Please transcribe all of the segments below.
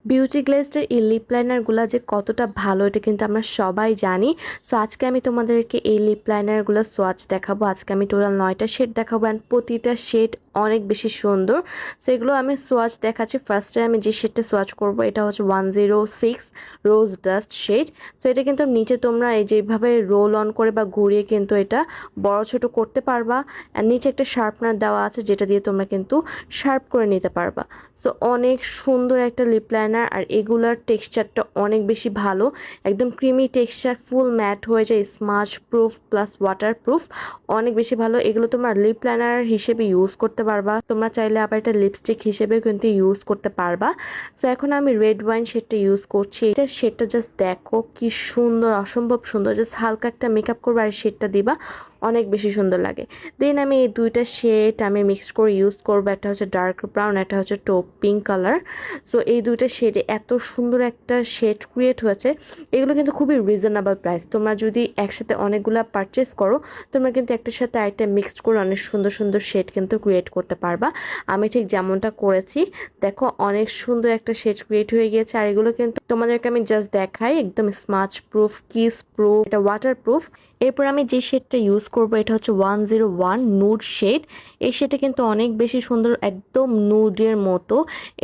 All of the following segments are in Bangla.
বিউটি গ্লেজের এই লিপ লাইনারগুলো যে কতটা ভালো এটা কিন্তু আমরা সবাই জানি। সো আজকে আমি তোমাদেরকে এই লিপ লাইনারগুলো সোয়াচ দেখাবো। আজকে আমি টোটাল 9টা শেড দেখাবো অ্যান্ড প্রতিটা শেড অনেক বেশি সুন্দর। সো এগুলো আমি সোয়াচ দেখাচ্ছি। ফার্স্টে আমি যে শেডটা সোয়াচ করব এটা হচ্ছে 106 রোজ ডাস্ট শেড। সো এটা কিন্তু নিচে তোমরা এই যেভাবে রোল অন করে বা ঘুরিয়ে কিন্তু এটা বড় ছোট করতে পারবা। অ্যান্ড নিচে একটা শার্পনার দেওয়া আছে যেটা দিয়ে তোমরা কিন্তু শার্প করে নিতে পারবা। সো অনেক সুন্দর একটা লিপ লাইনার আর এগুলার টেক্সচারটা অনেক বেশি ভালো, একদম ক্রিমি টেক্সচার, ফুল ম্যাট হয়ে যায়, smudge proof plus water proof, অনেক বেশি ভালো। এগুলো তোমরা লিপ লাইনার হিসেবে ইউজ করতে পারবা, তোমরা চাইলে আবার এটা লিপস্টিক হিসেবেও কিন্তু ইউজ করতে পারবা। সো এখন আমি রেড ওয়াইন শেডটা ইউজ করছি। এটা শেডটা জাস্ট দেখো কি সুন্দর, অসম্ভব সুন্দর। জাস্ট হালকা একটা মেকআপ করবা আর শেডটা দিবা, অনেক বেশি সুন্দর লাগে। দেন আমি এই দুইটা শেড আমি মিক্স করে ইউজ করবো। একটা হচ্ছে ডার্ক ব্রাউন, একটা হচ্ছে টপ পিঙ্ক কালার। সো এই দুইটা শেডে এত সুন্দর একটা শেড ক্রিয়েট হয়েছে। এগুলো কিন্তু খুবই রিজনেবল প্রাইস। তোমরা যদি একসাথে অনেকগুলো পারচেস করো, তোমরা কিন্তু একটার সাথে আরেকটা মিক্সড করে অনেক সুন্দর সুন্দর শেড কিন্তু ক্রিয়েট করতে পারবা। আমি ঠিক যেমনটা করেছি, দেখো অনেক সুন্দর একটা শেড ক্রিয়েট হয়ে গিয়েছে। আর এগুলো কিন্তু তোমাদেরকে আমি জাস্ট দেখাই, একদম স্মাচ প্রুফ, কিস প্রুফ, এটা ওয়াটার প্রুফ। এরপর আমি যে শেডটা ইউজ করবো এটা হচ্ছে 101 নুড শেড। এই শেডটা কিন্তু অনেক বেশি সুন্দর, একদম নুডের মতো।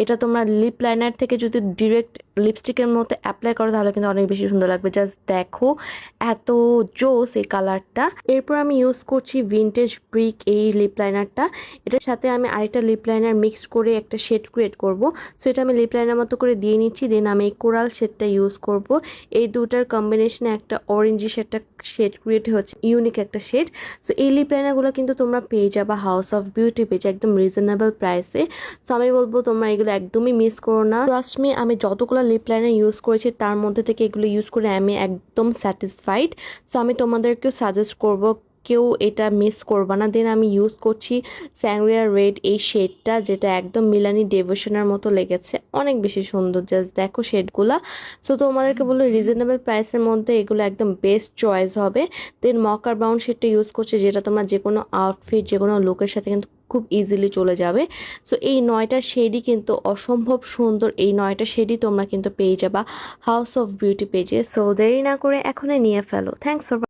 এটা তোমরা লিপ লাইনার থেকে যদি ডিরেক্ট লিপস্টিকের মতো অ্যাপ্লাই করো তাহলে কিন্তু অনেক বেশি সুন্দর লাগবে। জাস্ট দেখো এত জোস এই কালারটা। এরপর আমি ইউজ করছি ভিনটেজ ব্রিক এই লিপ লাইনারটা। এটার সাথে আমি আরেকটা লিপ লাইনার মিক্স করে একটা শেড ক্রিয়েট করব। সো এটা আমি লিপ লাইনার মতো করে দিয়ে নিচ্ছি। দেন আমি এই কোরাল শেডটা ইউজ করব। এই দুটার কম্বিনেশনে একটা অরেঞ্জিশ একটা শেড ক্রিয়েট হচ্ছে, ইউনিক একটা শেড। সো এই লিপ লাইনারগুলো কিন্তু তোমরা পেয়ে যাবা হাউস অফ বিউটি পেজে একদম রিজনেবল প্রাইসে। সো আমি বলবো তোমরা এগুলো একদমই মিস করো না। ট্রাস্ট মি, আমি যতগুলো লিপ লাইনার ইউজ করেছি তার মধ্যে থেকে এগুলো ইউজ করে আমি একদম স্যাটিসফাইড। সো আমি তোমাদেরকেও সাজেস্ট করব কেউ এটা মিস করবা না। দেন আমি ইউজ করছি স্যাংরিয়া রেড এই শেডটা, যেটা একদম মিলানি ডেভোশনের মতো লেগেছে, অনেক বেশি সুন্দর। জাস্ট দেখো শেডগুলা। সো তোমাদেরকে বললো রিজনেবল প্রাইসের মধ্যে এগুলো একদম বেস্ট চয়েস হবে। দেন মকার ব্রাউন শেডটা ইউজ করছি, যেটা তোমরা যে কোনো আউটফিট, যে কোনো লুকের সাথে কিন্তু খুব ইজিলি চলে যাবে। সো এই 9টা শেডই কিন্তু অসম্ভব সুন্দর। এই 9টা শেডই তোমরা কিন্তু পেয়ে যাবা হাউস অফ বিউটি পেজে। সো দেরি না করে এখনই নিয়ে ফেলো। Thanks for